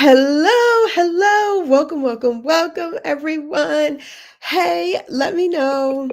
Hello. Welcome, everyone. Hey, let me know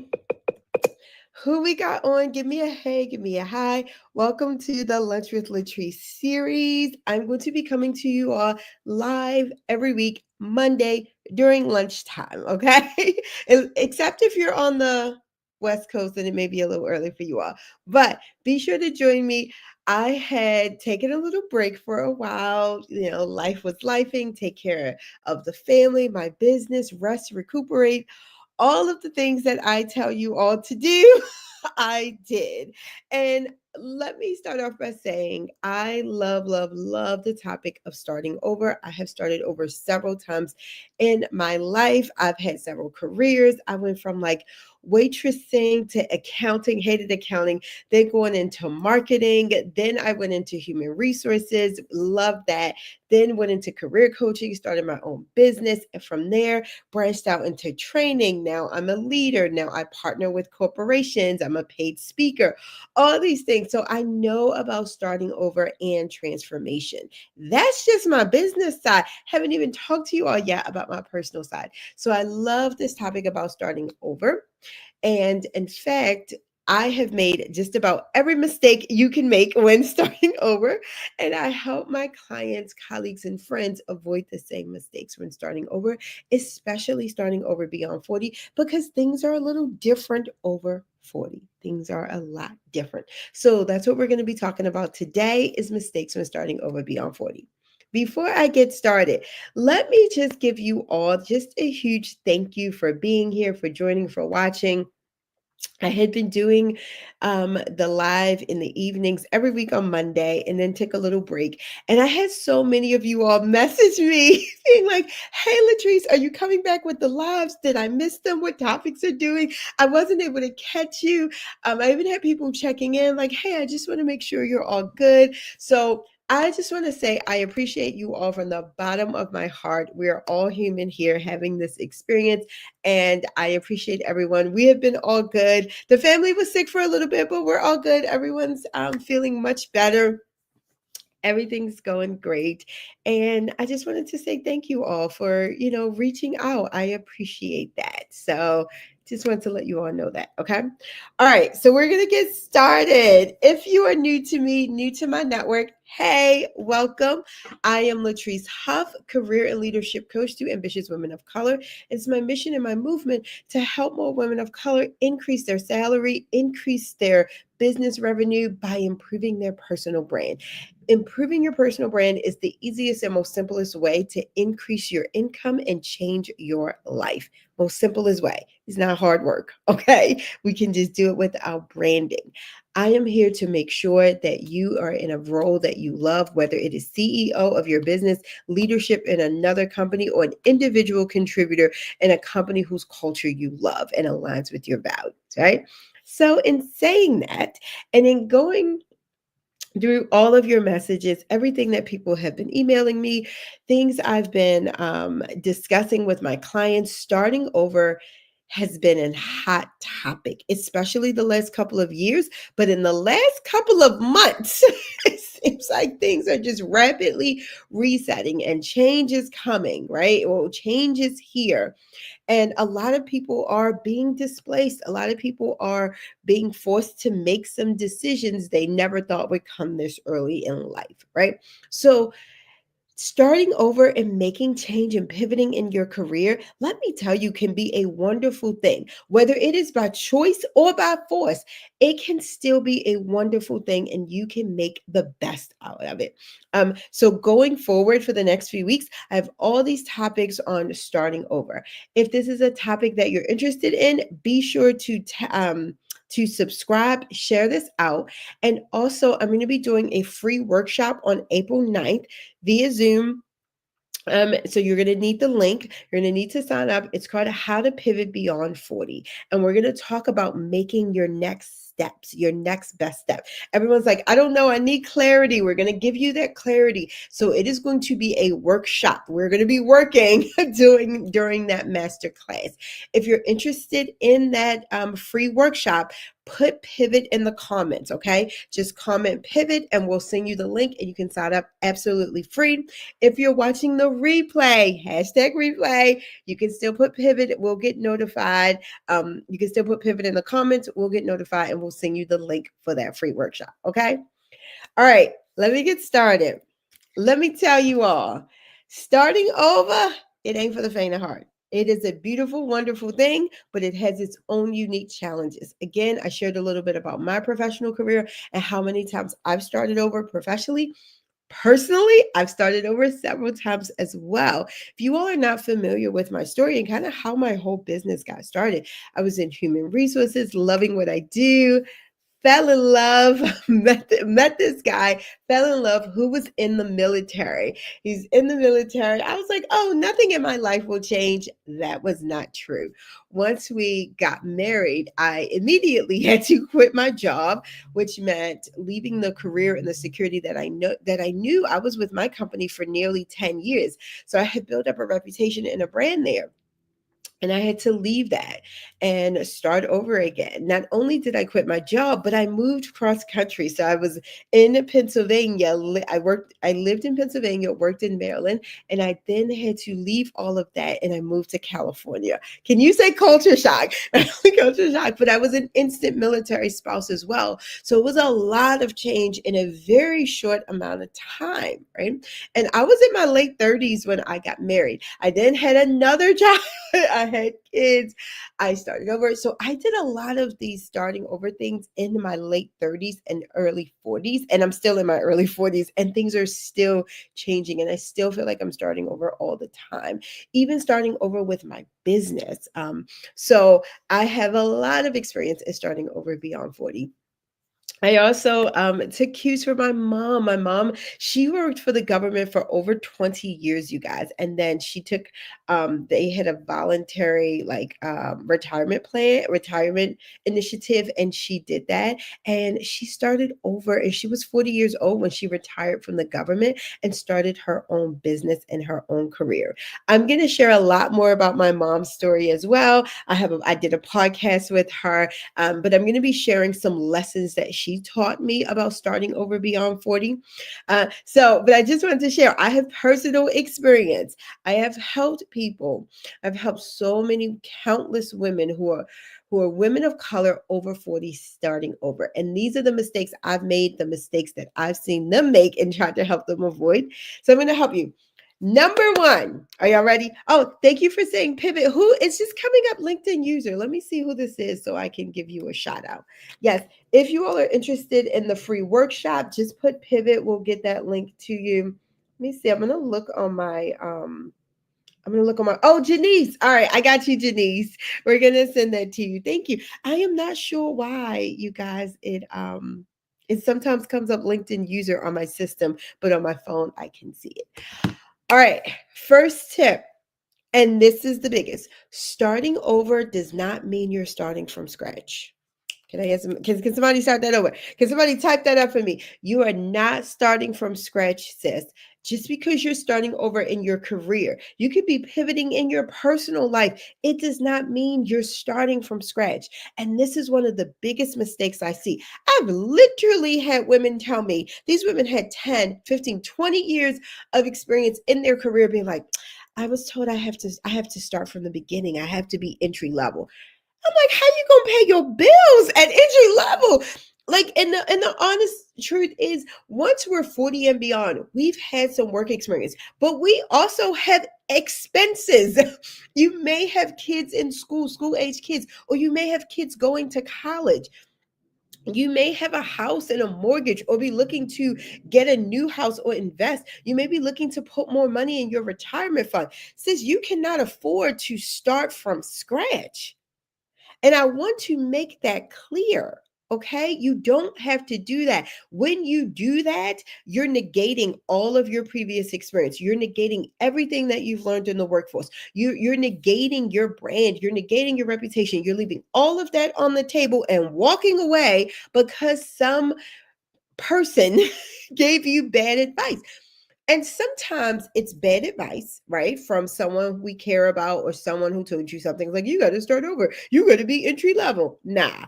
who we got on. Give me a hey, give me a hi. Welcome to the Lunch with Latrice series. I'm going to be coming to you all live every week, Monday during lunchtime, okay? Except if you're on the West Coast and it may be a little early for you all. But be sure to join me. I had taken a little break for a while. Life was lifing, take care of the family, my business, rest, recuperate, all of the things that I tell you all to do. I did. And let me start off by saying I love the topic of starting over. I have started over several times in my life. I've had several careers. I went from like waitressing to accounting, hated accounting, then going into marketing. Then I went into human resources, loved that. Then went into career coaching, started my own business. And from there, branched out into training. Now I'm a leader. Now I partner with corporations. I'm a paid speaker, all these things. So I know about starting over and transformation. That's just my business side. Haven't even talked to you all yet about my personal side. So I love this topic about starting over. And in fact, I have made just about every mistake you can make when starting over. And I help my clients, colleagues, and friends avoid the same mistakes when starting over, especially starting over beyond 40, because things are a little different over 40. Things are a lot different. So that's what we're going to be talking about today is mistakes when starting over beyond 40. Before I get started, let me just give you all just a huge thank you for being here, for joining, for watching. I had been doing the live in the evenings every week on Monday and then took a little break. And I had so many of you all message me being like, hey, Latrice, are you coming back with the lives? Did I miss them? What topics are doing? I wasn't able to catch you. I even had people checking in like, hey, I just want to make sure you're all good. So I just want to say I appreciate you all from the bottom of my heart. We are all human here having this experience, and I appreciate everyone. We have been all good. The family was sick for a little bit, but we're all good. Everyone's feeling much better. Everything's going great. And I just wanted to say thank you all for, reaching out. I appreciate that. So just want to let you all know that. Okay. All right. So we're going to get started. If you are new to me, new to my network, hey, welcome. I am Latrice Huff, career and leadership coach to ambitious women of color. It's my mission and my movement to help more women of color increase their salary, increase their business revenue by improving their personal brand. Improving your personal brand is the easiest and most simplest way to increase your income and change your life. Most simplest way. It's not hard work, okay? We can just do it with our branding. I am here to make sure that you are in a role that you love, whether it is CEO of your business, leadership in another company, or an individual contributor in a company whose culture you love and aligns with your values, right? So, in saying that, and in going through all of your messages, everything that people have been emailing me, things I've been discussing with my clients, starting over has been a hot topic, especially the last couple of years. But in the last couple of months, it seems like things are just rapidly resetting and change is coming, right? Well, change is here. And a lot of people are being displaced. A lot of people are being forced to make some decisions they never thought would come this early in life, right? So, starting over and making change and pivoting in your career, let me tell you, can be a wonderful thing. Whether it is by choice or by force, it can still be a wonderful thing and you can make the best out of it. So, going forward for the next few weeks, I have all these topics on starting over. If this is a topic that you're interested in, be sure to subscribe, share this out. And also, I'm going to be doing a free workshop on April 9th via Zoom. So you're going to need the link. You're going to need to sign up. It's called How to Pivot Beyond 40. And we're going to talk about making your next steps, your next best step. Everyone's like, I don't know, I need clarity. We're going to give you that clarity. So it is going to be a workshop. We're going to be working during that master class. If you're interested in that free workshop, put pivot in the comments, okay? Just comment pivot and we'll send you the link and you can sign up absolutely free. If you're watching the replay, hashtag replay, you can still put pivot. We'll get notified. You can still put pivot in the comments. We'll get notified and we'll send you the link for that free workshop, okay? All right, let me get started. Let me tell you all, starting over, it ain't for the faint of heart. It is a beautiful, wonderful thing, but it has its own unique challenges. Again, I shared a little bit about my professional career and how many times I've started over professionally. Personally, I've started over several times as well. If you all are not familiar with my story and kind of how my whole business got started, I was in human resources, loving what I do, fell in love, met this guy, fell in love, who was in the military. He's in the military. I was like, oh, nothing in my life will change. That was not true. Once we got married, I immediately had to quit my job, which meant leaving the career and the security that I knew. I was with my company for nearly 10 years. So I had built up a reputation and a brand there. And I had to leave that and start over again. Not only did I quit my job, but I moved cross country. So I was in Pennsylvania. I lived in Pennsylvania, worked in Maryland, and I then had to leave all of that and I moved to California. Can you say culture shock? Culture shock, but I was an instant military spouse as well. So it was a lot of change in a very short amount of time, right? And I was in my late 30s when I got married. I then had another job. I had kids. I started over. So I did a lot of these starting over things in my late 30s and early 40s. And I'm still in my early 40s and things are still changing. And I still feel like I'm starting over all the time, even starting over with my business. So I have a lot of experience in starting over beyond 40. I also took cues from my mom. My mom, she worked for the government for over 20 years, you guys. And then she took, they had a voluntary retirement initiative, and she did that. And she started over, and she was 40 years old when she retired from the government and started her own business and her own career. I'm going to share a lot more about my mom's story as well. I did a podcast with her, but I'm going to be sharing some lessons that she taught me about starting over beyond 40. But I just wanted to share, I have personal experience. I have helped people. I've helped so many countless women who are women of color over 40 starting over. And these are the mistakes I've made, the mistakes that I've seen them make and tried to help them avoid. So I'm going to help you. Number one, are y'all ready? Oh, thank you for saying pivot. Who is just coming up? LinkedIn user. Let me see who this is so I can give you a shout out. Yes, if you all are interested in the free workshop, just put pivot. We'll get that link to you. Let me see. I'm going to look on my oh, Janice. All right, I got you, Janice. We're gonna send that to you. Thank you. I am not sure why, you guys, it sometimes comes up LinkedIn user on my system, but on my phone I can see it. All right, first tip, and this is the biggest. Starting over does not mean you're starting from scratch. Can I ask can somebody start that over? Can somebody type that up for me? You are not starting from scratch, sis. Just because you're starting over in your career, you could be pivoting in your personal life. It does not mean you're starting from scratch. And this is one of the biggest mistakes I see. I've literally had women tell me, these women had 10, 15, 20 years of experience in their career being like, I was told I have to start from the beginning. I have to be entry level. I'm like, how you gonna pay your bills at entry level? Like, and the honest truth is, once we're 40 and beyond, we've had some work experience, but we also have expenses. You may have kids in school age kids, or you may have kids going to college. You may have a house and a mortgage, or be looking to get a new house or invest. You may be looking to put more money in your retirement fund. Since you cannot afford to start from scratch. And I want to make that clear. Okay, you don't have to do that. When you do that, you're negating all of your previous experience. You're negating everything that you've learned in the workforce. You're negating your brand. You're negating your reputation. You're leaving all of that on the table and walking away because some person gave you bad advice. And sometimes it's bad advice, right? From someone we care about or someone who told you something like, you got to start over. You got to be entry level. Nah.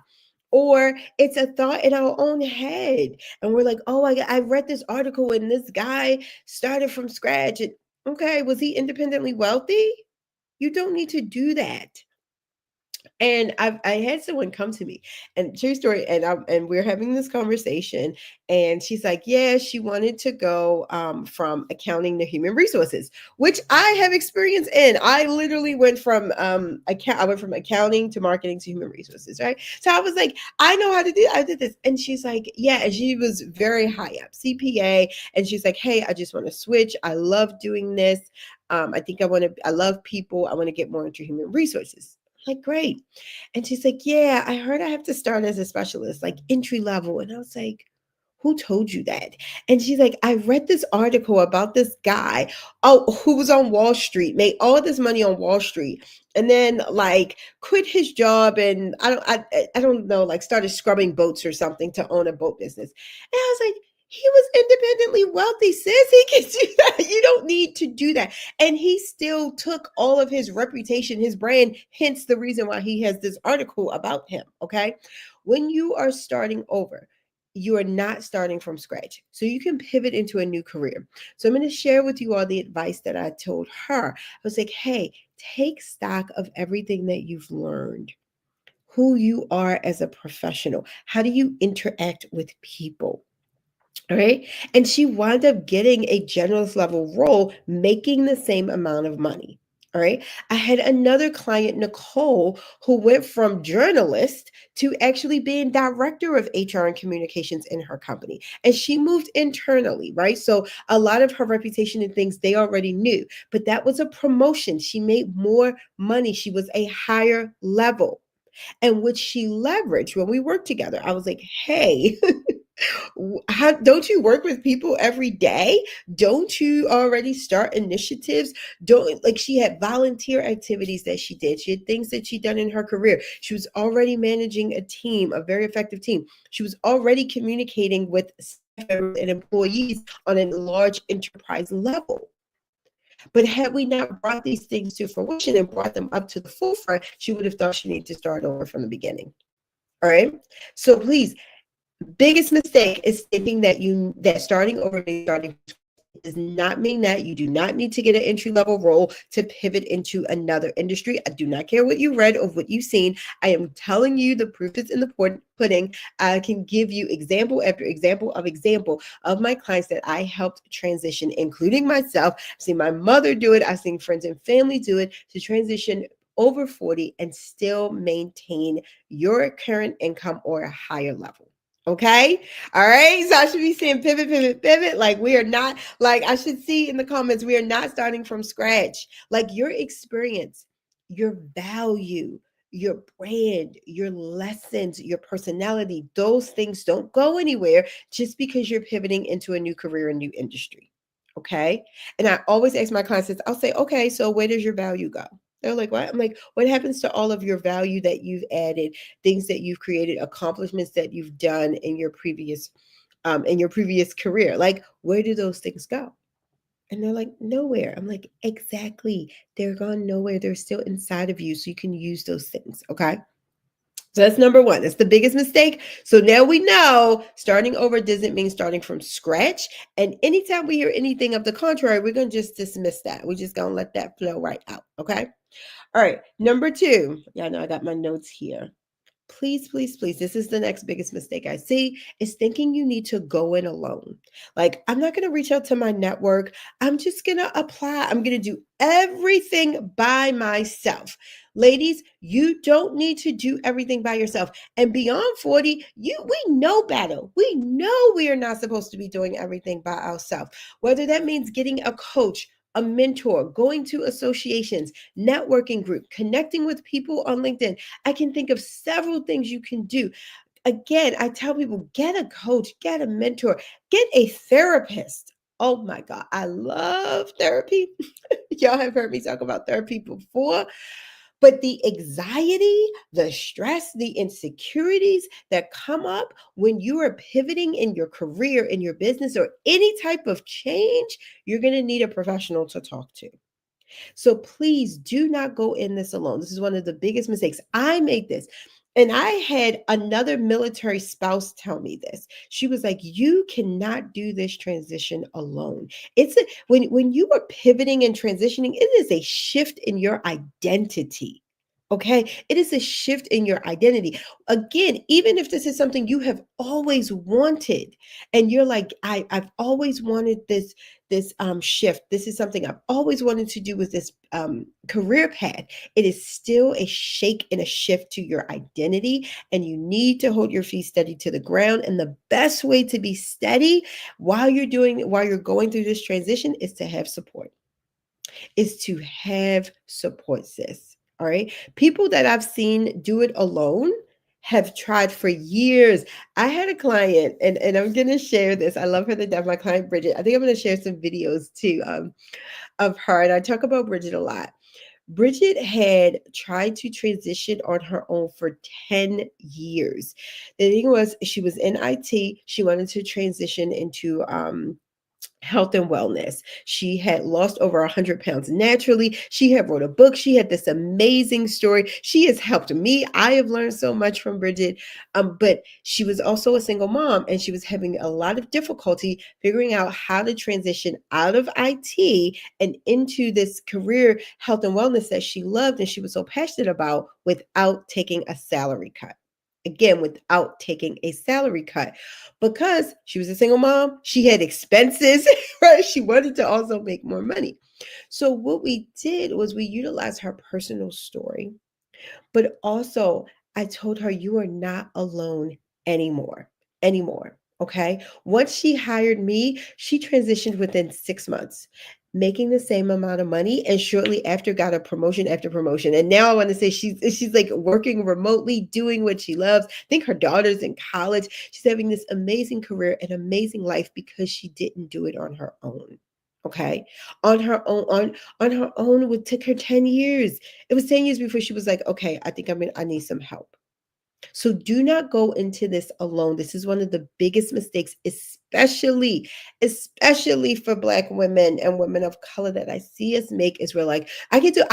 Or it's a thought in our own head. And we're like, oh, I read this article and this guy started from scratch. And, okay, was he independently wealthy? You don't need to do that. And I had someone come to me, and true story, and we're having this conversation, and she's like, yeah, she wanted to go from accounting to human resources, which I have experience in. I literally went from I went from accounting to marketing to human resources, right? So I was like, I know how to do. I did this, and she's like, yeah, and she was very high up, CPA, and she's like, hey, I just want to switch. I love doing this. I think I want to. I love people. I want to get more into human resources. Like, great. And she's like, yeah, I heard I have to start as a specialist, like entry level. And I was like, who told you that? And she's like, I read this article about this guy, who was on Wall Street, made all this money on Wall Street, and then like quit his job and I don't know, like started scrubbing boats or something to own a boat business. And I was like, he was independently wealthy, sis. He can do that. You don't need to do that. And he still took all of his reputation, his brand, hence the reason why he has this article about him. Okay. When you are starting over, you are not starting from scratch. So you can pivot into a new career. So I'm going to share with you all the advice that I told her. I was like, hey, take stock of everything that you've learned, who you are as a professional. How do you interact with people? All right. And she wound up getting a generalist level role, making the same amount of money. All right. I had another client, Nicole, who went from journalist to actually being director of HR and communications in her company. And she moved internally, right? So a lot of her reputation and things they already knew, but that was a promotion. She made more money. She was a higher level. And which she leveraged when we worked together. I was like, hey, how don't you work with people every day? Don't you already start initiatives? Don't like she had volunteer activities that she did. She had things that she'd done in her career. She was already managing a team, a very effective team. She was already communicating with staff members and employees on a large enterprise level. But had we not brought these things to fruition and brought them up to the forefront, she would have thought she needed to start over from the beginning. All right. So please, biggest mistake is thinking that starting over means starting does not mean that you do not need to get an entry level role to pivot into another industry. I do not care what you read or what you've seen. I am telling you the proof is in the pudding. I can give you example after example of my clients that I helped transition, including myself. I've seen my mother do it. I've seen friends and family do it to transition over 40 and still maintain your current income or a higher level. Okay. All right. So I should be saying pivot, pivot, pivot. Like we are not, like I should see in the comments, we are not starting from scratch. Like your experience, your value, your brand, your lessons, your personality, those things don't go anywhere just because you're pivoting into a new career, a new industry. Okay. And I always ask my clients, I'll say, okay, so where does your value go? They're like, what? I'm like, what happens to all of your value that you've added, things that you've created, accomplishments that you've done in your previous career? Like, where do those things go? And they're like, nowhere. I'm like, exactly. They're gone nowhere. They're still inside of you. So you can use those things. Okay. So that's number one. That's the biggest mistake. So now we know starting over doesn't mean starting from scratch. And anytime we hear anything of the contrary, we're going to just dismiss that. We're just going to let that flow right out. Okay. All right. Number two. Yeah, I know I got my notes here. Please, please, please. This is the next biggest mistake I see is thinking you need to go in alone. Like, I'm not going to reach out to my network. I'm just going to apply. I'm going to do everything by myself. Ladies, you don't need to do everything by yourself. And beyond 40, we know better. We know we are not supposed to be doing everything by ourselves. Whether that means getting a coach, a mentor, going to associations, networking group, connecting with people on LinkedIn. I can think of several things you can do. again, I tell people, get a coach, get a mentor, get a therapist. Oh my God, I love therapy. Y'all have heard me talk about therapy before. But the anxiety, the stress, the insecurities that come up when you are pivoting in your career, in your business, or any type of change, you're going to need a professional to talk to. So please do not go in this alone. This is one of the biggest mistakes. I made this. And I had another military spouse tell me this. She was like, "You cannot do this transition alone." When you are pivoting and transitioning, it is a shift in your identity. Okay? It is a shift in your identity. Again, even if this is something you have always wanted and you're like, I've always wanted this shift. This is something I've always wanted to do with this career path. It is still a shake and a shift to your identity, and you need to hold your feet steady to the ground. And the best way to be steady while you're going through this transition is to have support. Is to have support, sis. All right. People that I've seen do it alone have tried for years. I had a client, and I'm going to share this. I love her to death. My client, Bridget. I think I'm going to share some videos too of her. And I talk about Bridget a lot. Bridget had tried to transition on her own for 10 years. The thing was, she was in IT. She wanted to transition into health and wellness. She had lost over 100 pounds naturally. She had wrote a book. She had this amazing story. She has helped me. I have learned so much from Bridget. But she was also a single mom, and she was having a lot of difficulty figuring out how to transition out of IT and into this career, health and wellness, that she loved and she was so passionate about, without taking a salary cut. Again, without taking a salary cut, because she was a single mom, she had expenses, right? She wanted to also make more money. So what we did was we utilized her personal story, but also I told her, you are not alone anymore. Anymore. Okay. Once she hired me, she transitioned within 6 months, making the same amount of money, and shortly after got a promotion after promotion. And now I want to say she's like working remotely, doing what she loves. I think her daughter's in college. She's having this amazing career and amazing life because she didn't do it on her own. Okay. On her own, on her own, it took her 10 years. It was 10 years before she was like, okay, I think I need some help. So do not go into this alone. This is one of the biggest mistakes, especially for Black women and women of color, that I see us make, is we're like, I can do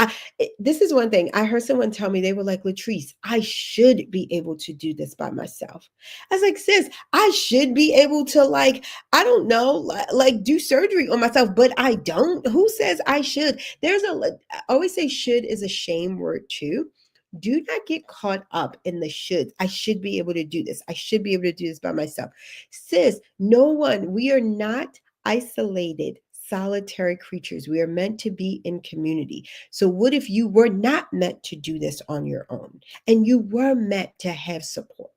this is one thing. I heard someone tell me, they were like, Latrice, I should be able to do this by myself. I was like, sis, I should be able to, like, I don't know, like do surgery on myself, but I don't. Who says I should? I always say should is a shame word too. Do not get caught up in the shoulds. I should be able to do this. I should be able to do this by myself. Sis, no one, we are not isolated, solitary creatures. We are meant to be in community. So, what if you were not meant to do this on your own and you were meant to have support?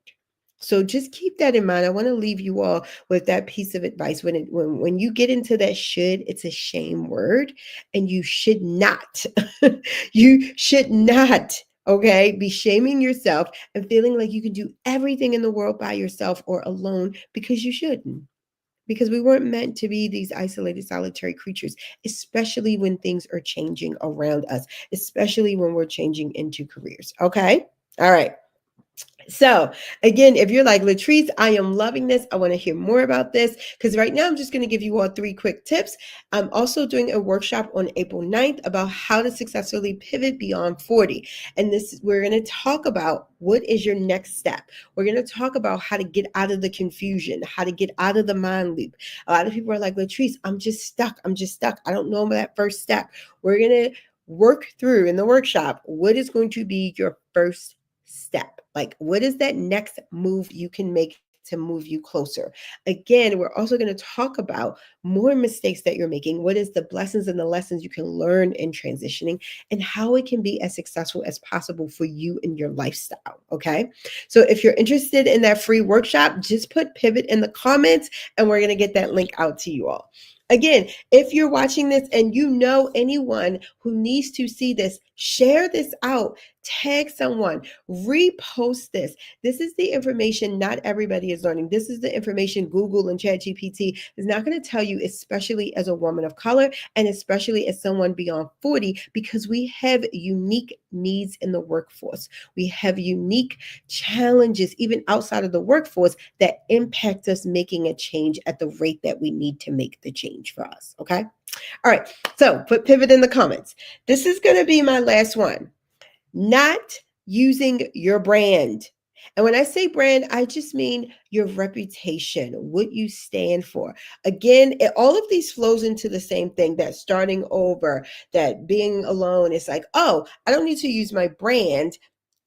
So just keep that in mind. I want to leave you all with that piece of advice. When you get into that should, it's a shame word, and you should not. You should not, okay, be shaming yourself and feeling like you can do everything in the world by yourself or alone, because you shouldn't. Because we weren't meant to be these isolated, solitary creatures, especially when things are changing around us, especially when we're changing into careers. Okay. All right. So, again, if you're like, Latrice, I am loving this, I want to hear more about this, because right now I'm just going to give you all 3 quick tips. I'm also doing a workshop on April 9th about how to successfully pivot beyond 40. And we're going to talk about what is your next step. We're going to talk about how to get out of the confusion, how to get out of the mind loop. A lot of people are like, Latrice, I'm just stuck. I don't know that first step. We're going to work through in the workshop what is going to be your first step. Like, what is that next move you can make to move you closer? Again, we're also going to talk about more mistakes that you're making. What is the blessings and the lessons you can learn in transitioning, and how it can be as successful as possible for you and your lifestyle. Okay. So if you're interested in that free workshop, just put pivot in the comments and we're going to get that link out to you all. Again, if you're watching this and you know anyone who needs to see this, share this out. tag someone, repost this. This is the information not everybody is learning. This is the information Google and ChatGPT is not going to tell you, especially as a woman of color and especially as someone beyond 40, because we have unique needs in the workforce. We have unique challenges, even outside of the workforce, that impact us making a change at the rate that we need to make the change for us. Okay. All right. So put pivot in the comments. This is going to be my last one. Not using your brand. And when I say brand, I just mean your reputation, what you stand for. Again, all of these flows into the same thing, that starting over, that being alone. It's like, oh, I don't need to use my brand.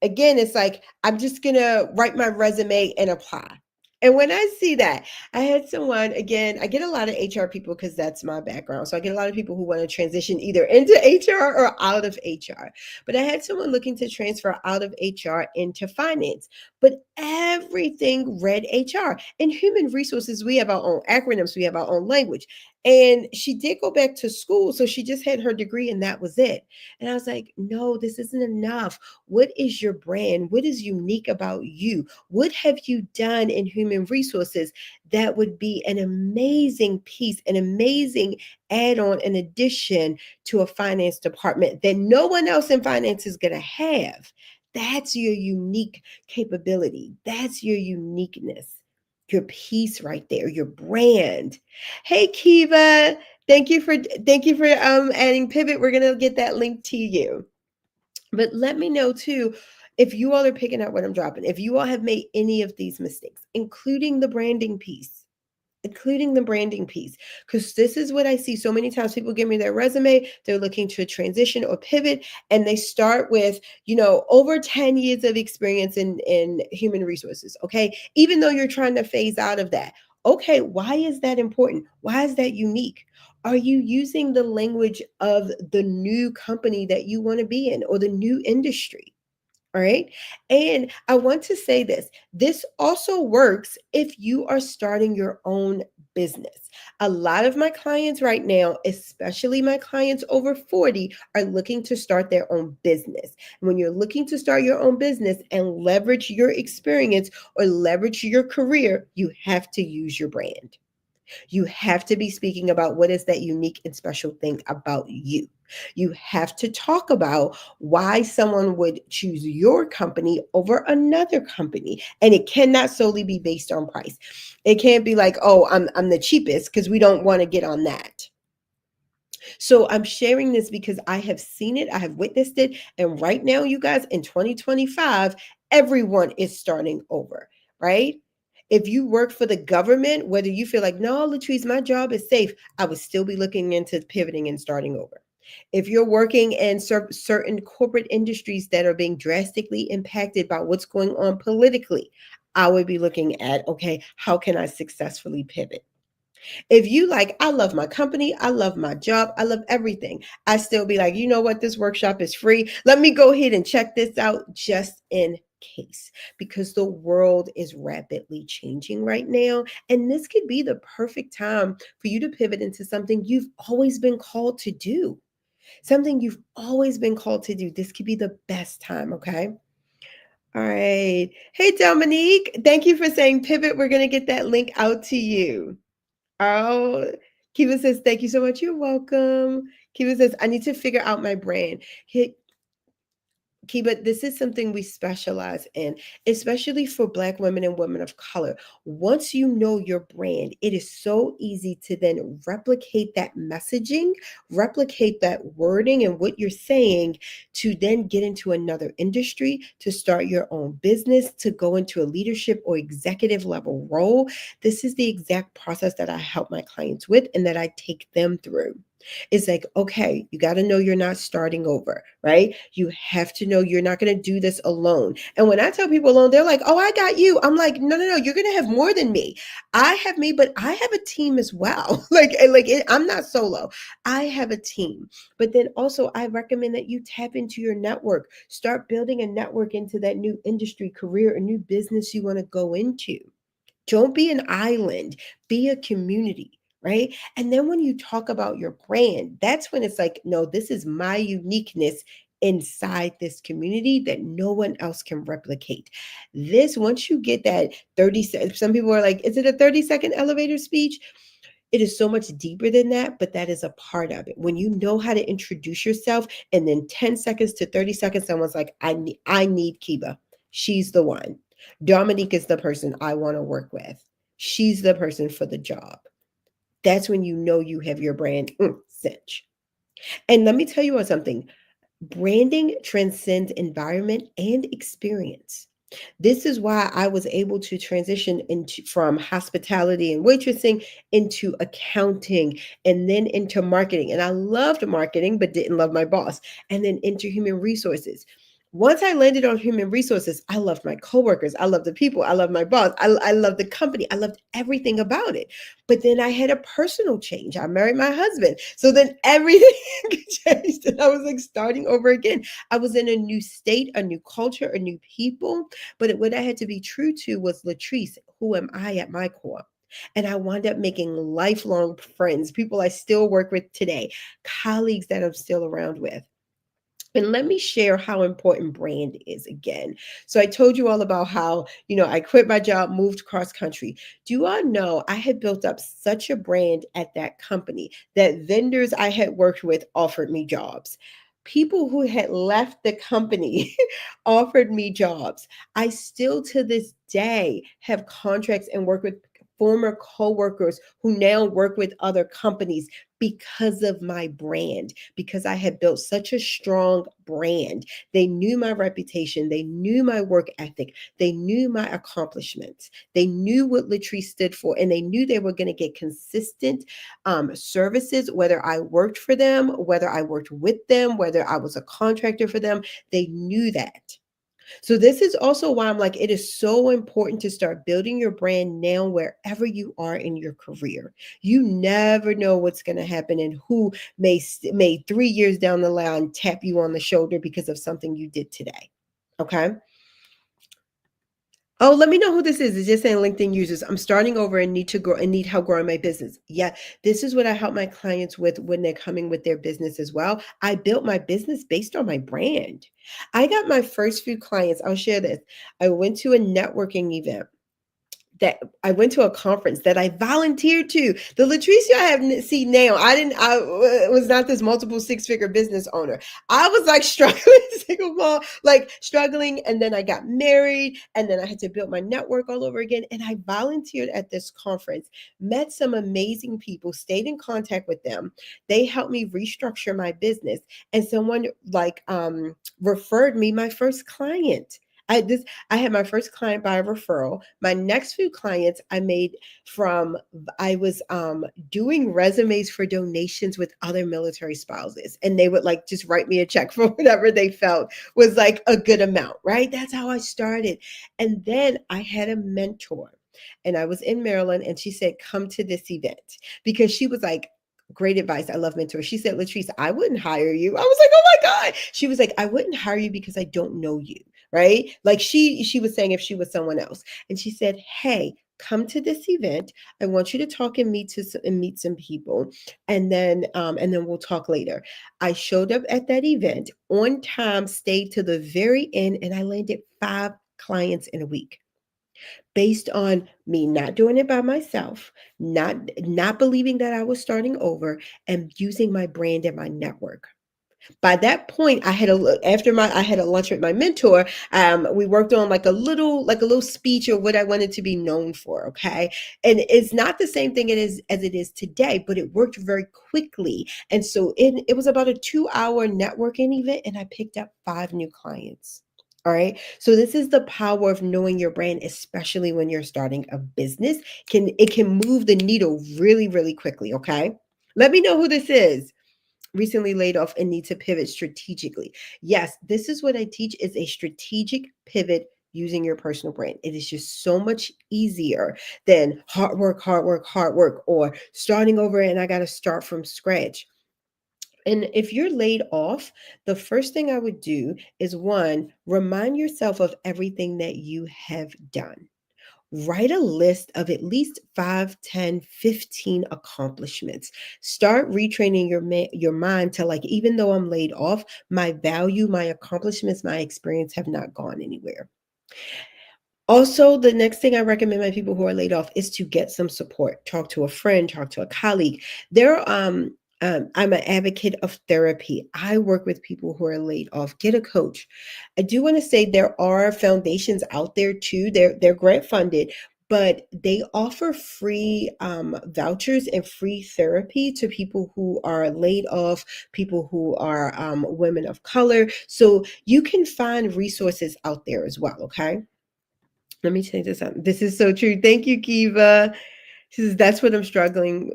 Again, it's like, I'm just going to write my resume and apply. And when I see that, I had someone, again, I get a lot of HR people because that's my background. So I get a lot of people who want to transition either into HR or out of HR. But I had someone looking to transfer out of HR into finance, but everything read HR. In human resources, we have our own acronyms, we have our own language. And she did go back to school. So she just had her degree and that was it. And I was like, no, this isn't enough. What is your brand? What is unique about you? What have you done in human resources that would be an amazing piece, an amazing add on, an addition to a finance department that no one else in finance is going to have? That's your unique capability. That's your uniqueness, your piece right there, your brand. Hey, Kiva, thank you for adding pivot. We're gonna get that link to you. But let me know too if you all are picking out what I'm dropping. If you all have made any of these mistakes, including the branding piece, because this is what I see so many times. People give me their resume, they're looking to transition or pivot, and they start with, over 10 years of experience in human resources. Okay, even though you're trying to phase out of that. Okay, why is that important? Why is that unique? Are you using the language of the new company that you want to be in, or the new industry? All right. And I want to say this also works if you are starting your own business. A lot of my clients right now, especially my clients over 40, are looking to start their own business. When you're looking to start your own business and leverage your experience or leverage your career, you have to use your brand. You have to be speaking about what is that unique and special thing about you. You have to talk about why someone would choose your company over another company. And it cannot solely be based on price. It can't be like, oh, I'm the cheapest, because we don't want to get on that. So I'm sharing this because I have seen it, I have witnessed it. And right now, you guys, in 2025, everyone is starting over, right? If you work for the government, whether you feel like, no, Latrice, my job is safe, I would still be looking into pivoting and starting over. If you're working in certain corporate industries that are being drastically impacted by what's going on politically, I would be looking at, okay, how can I successfully pivot? If you like, I love my company, I love my job, I love everything, I still be like, you know what, this workshop is free. Let me go ahead and check this out just in case, because the world is rapidly changing right now. And this could be the perfect time for you to pivot into something you've always been called to do. Something you've always been called to do. This could be the best time, okay? All right. Hey, Dominique, thank you for saying pivot. We're going to get that link out to you. Oh, Kiva says, thank you so much. You're welcome. Kiva says, I need to figure out my brand. Kiba, this is something we specialize in, especially for Black women and women of color. Once you know your brand, it is so easy to then replicate that messaging, replicate that wording and what you're saying, to then get into another industry, to start your own business, to go into a leadership or executive level role. This is the exact process that I help my clients with and that I take them through. It's like, okay, you got to know you're not starting over, right? You have to know you're not going to do this alone. And when I tell people alone, they're like, oh, I got you. I'm like, no, no, no, you're going to have more than me. I have me, but I have a team as well. I'm not solo. I have a team. But then also, I recommend that you tap into your network, start building a network into that new industry, career, or new business you want to go into. Don't be an island, be a community, right? And then when you talk about your brand, that's when it's like, no, this is my uniqueness inside this community that no one else can replicate. This, once you get that 30 seconds, some people are like, is it a 30-second elevator speech? It is so much deeper than that, but that is a part of it. When you know how to introduce yourself, and then 10 seconds to 30 seconds, someone's like, I need Kiva. She's the one. Dominique is the person I want to work with. She's the person for the job. That's when you know you have your brand cinch. And let me tell you something. Branding transcends environment and experience. This is why I was able to transition into from hospitality and waitressing into accounting and then into marketing. And I loved marketing, but didn't love my boss. And then into human resources. Once I landed on human resources, I loved my coworkers. I loved the people. I loved my boss. I loved the company. I loved everything about it. But then I had a personal change. I married my husband. So then everything changed. And I was like starting over again. I was in a new state, a new culture, a new people. But what I had to be true to was Latrice, who am I at my core? And I wound up making lifelong friends, people I still work with today, colleagues that I'm still around with. And let me share how important brand is again. So I told you all about how, I quit my job, moved cross country. Do you all know I had built up such a brand at that company that vendors I had worked with offered me jobs? People who had left the company offered me jobs. I still to this day have contracts and work with former coworkers who now work with other companies because of my brand, because I had built such a strong brand. They knew my reputation, they knew my work ethic, they knew my accomplishments, they knew what Latrice stood for, and they knew they were going to get consistent services, whether I worked for them, whether I worked with them, whether I was a contractor for them. They knew that. So this is also why I'm like, it is so important to start building your brand now wherever you are in your career. You never know what's going to happen and who may 3 years down the line tap you on the shoulder because of something you did today. Okay. Oh, let me know who this is. It's just saying LinkedIn users. I'm starting over and need to grow and need help growing my business. Yeah, this is what I help my clients with when they're coming with their business as well. I built my business based on my brand. I got my first few clients. I'll share this. I went to a networking event that I went to a conference that I volunteered to. The Latricia I have see now, I was not this multiple six-figure business owner. I was like struggling, single mom, like struggling. And then I got married and then I had to build my network all over again. And I volunteered at this conference, met some amazing people, stayed in contact with them. They helped me restructure my business. And someone referred me my first client. I had my first client by a referral. My next few clients I made from I was doing resumes for donations with other military spouses, and they would like just write me a check for whatever they felt was like a good amount, right? That's how I started. And then I had a mentor, and I was in Maryland, and she said, "Come to this event," because she was like, great advice. I love mentors. She said, "Latrice, I wouldn't hire you." I was like, "Oh my God." She was like, "I wouldn't hire you because I don't know you." Right? Like she was saying if she was someone else. And she said, "Hey, come to this event. I want you to talk and meet some people, and then we'll talk later." I showed up at that event on time, stayed to the very end, and I landed 5 clients in a week based on me not doing it by myself, not believing that I was starting over, and using my brand and my network. By that point, I had a lunch with my mentor. We worked on like a little speech of what I wanted to be known for. Okay, and it's not the same thing as it is today, but it worked very quickly. And so it was about a 2-hour networking event, and I picked up 5 new clients. All right. So this is the power of knowing your brand, especially when you're starting a business. It can move the needle really, really quickly. Okay. Let me know who this is. Recently laid off and need to pivot strategically. Yes, this is what I teach is a strategic pivot using your personal brand. It is just so much easier than hard work, hard work, hard work, or starting over and I got to start from scratch. And if you're laid off, the first thing I would do is one, remind yourself of everything that you have done. Write a list of at least 5, 10, 15 accomplishments. Start retraining your mind to, like, even though I'm laid off, my value, my accomplishments, my experience have not gone anywhere. Also, the next thing I recommend my people who are laid off is to get some support. Talk to a friend, talk to a colleague. I'm an advocate of therapy. I work with people who are laid off. Get a coach. I do want to say there are foundations out there too. They're grant funded, but they offer free vouchers and free therapy to people who are laid off, people who are women of color. So you can find resources out there as well. Okay. Let me change this up. This is so true. Thank you, Kiva. She says, that's what I'm struggling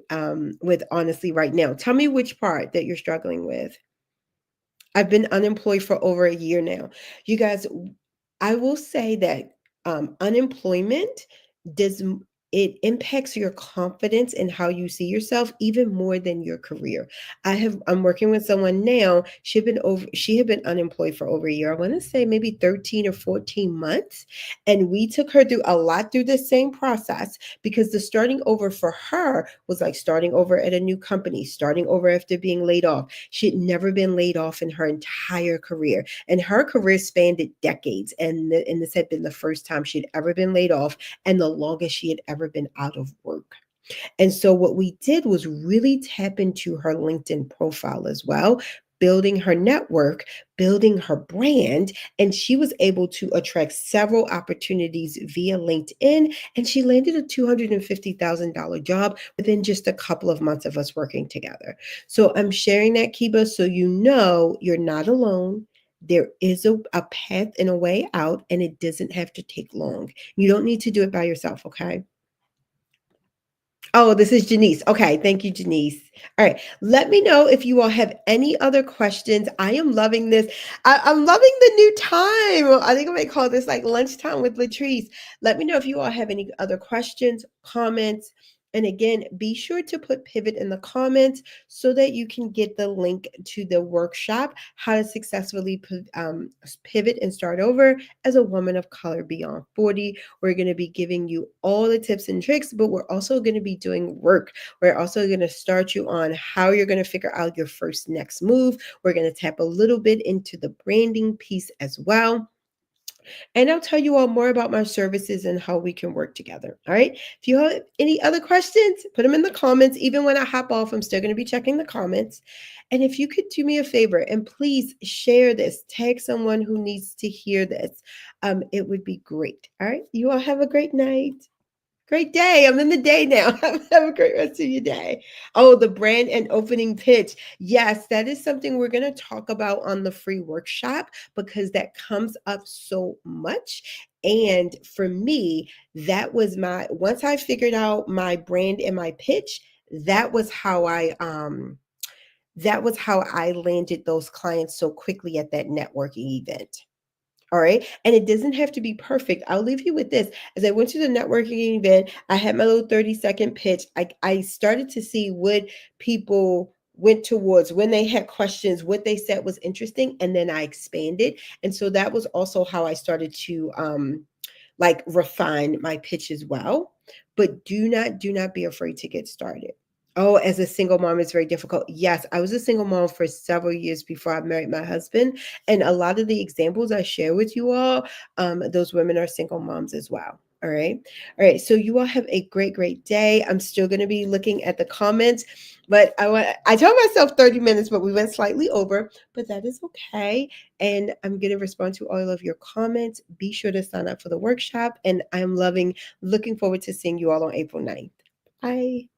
with, honestly, right now. Tell me which part that you're struggling with. I've been unemployed for over a year now. You guys, I will say that unemployment does it impacts your confidence and how you see yourself even more than your career. I'm working with someone now. She had been unemployed for over a year. I want to say maybe 13 or 14 months. And we took her through a lot through the same process, because the starting over for her was like starting over at a new company, starting over after being laid off. She had never been laid off in her entire career. And her career spanned decades. And this had been the first time she'd ever been laid off and the longest she had ever been out of work. And so what we did was really tap into her LinkedIn profile as well, building her network, building her brand, and she was able to attract several opportunities via LinkedIn, and she landed a $250,000 job within just a couple of months of us working together. So I'm sharing that, Kiba, so you know you're not alone. There is a path and a way out, and it doesn't have to take long. You don't need to do it by yourself, okay? Oh, this is Janice. Okay, thank you, Janice. All right, let me know if you all have any other questions. I am loving this. I'm loving the new time. I think I might call this like lunchtime with Latrice. Let me know if you all have any other questions, comments. And again, be sure to put pivot in the comments so that you can get the link to the workshop, how to successfully pivot and start over as a woman of color beyond 40. We're going to be giving you all the tips and tricks, but we're also going to be doing work. We're also going to start you on how you're going to figure out your first next move. We're going to tap a little bit into the branding piece as well. And I'll tell you all more about my services and how we can work together. All right. If you have any other questions, put them in the comments. Even when I hop off, I'm still going to be checking the comments. And if you could do me a favor and please share this, tag someone who needs to hear this, it would be great. All right. You all have a great night. Great day. I'm in the day now. Have a great rest of your day. Oh, the brand and opening pitch. Yes, that is something we're going to talk about on the free workshop because that comes up so much. And for me, once I figured out my brand and my pitch, that was how I landed those clients so quickly at that networking event. All right. And it doesn't have to be perfect. I'll leave you with this. As I went to the networking event, I had my little 30-second pitch. I started to see what people went towards when they had questions, what they said was interesting, and then I expanded. And so that was also how I started to like refine my pitch as well. But do not be afraid to get started. Oh, as a single mom, it's very difficult. Yes, I was a single mom for several years before I married my husband. And a lot of the examples I share with you all, those women are single moms as well. All right. All right. So you all have a great, great day. I'm still going to be looking at the comments, but I told myself 30 minutes, but we went slightly over, but that is okay. And I'm going to respond to all of your comments. Be sure to sign up for the workshop. And I'm looking forward to seeing you all on April 9th. Bye.